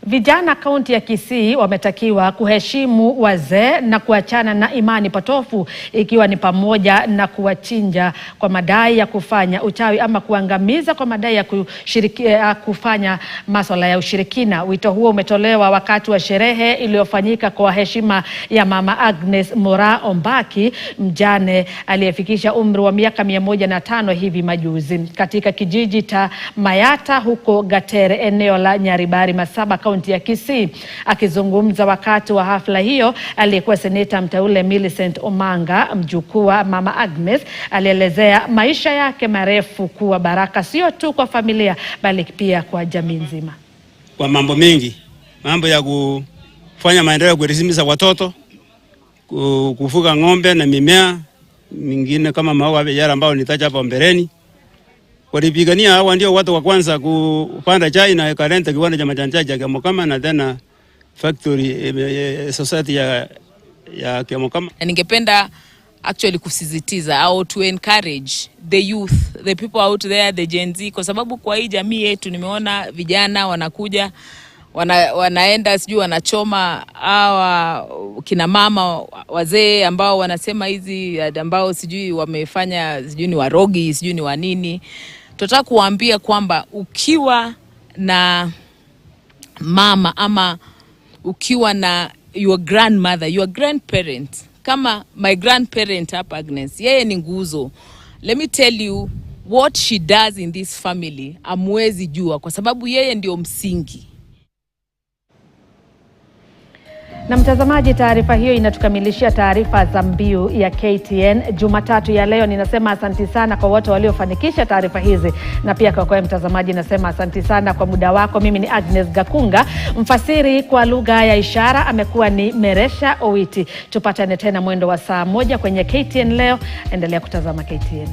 Vijana kaunti ya Kisii wametakiwa kuheshimu wazee na kuachana na imani potofu, ikiwa ni pamoja na kuwachinja kwa madai ya kufanya uchawi ama kuangamiza kwa madai ya kufanya masuala ya ushirikina. Wito huo umetolewa wakati wa sherehe iliyofanyika kwa heshima ya Mama Agnes Moraa Ombaki, mjane aliyefikisha umri wa miaka 105 hivi majuzi, katika kijiji cha Mayata huko Gatere, eneo la Nyaribari Masaba, kaunti ya Kisii. Akizungumza wakati wa hafla hiyo, aliyekuwa seneta mteule Millicent Omanga, mjukuu wa Mama Agnes, alielezea maisha yake marefu kuwa baraka sio tu kwa familia bali pia kwa jamii nzima. Kwa mambo mengi, mambo ya kufanya maendeleo, kuelimisha watoto, kufuga ng'ombe na mimea mingine kama maua yale ambao nitaja hapo mbeleni. Walipigania hawa ndio watu wa kwanza kupanda chai na kalenta kiwanda cha majani cha Kemokama na tena factory society ya Kemokama. Ningependa actually kusisitiza au to encourage the youth, the people out there, the Gen Z, kwa sababu kwa hii jamii yetu nimeona vijana wanakuja wanaenda sijui wanachoma hawa kina mama wazee ambao wanasema hizi ambao sijui wamefanya sijui ni warogi sijui ni wanini. Tunataka kuambia kwamba ukiwa na mama ama ukiwa na your grandmother, your grandparent, kama my grandparent hapa Agnes, yeye ni nguzo. Let me tell you what she does in this family, amwezi jua kwa sababu yeye ndio msingi. Na mtazamaji, taarifa hiyo inatukamilishia taarifa za mbiu ya KTN Jumatatu ya leo. Ninasema asanti sana kwa wote waliofanikisha taarifa hizi, na pia kwa mtazamaji nasema asanti sana kwa muda wako. Mimi ni Agnes Gakunga, mfasiri kwa lugha ya ishara amekuwa ni Meresha Owiti. Tupatane tena mwendo wa saa 1 kwenye KTN leo. Endelea kutazama KTN.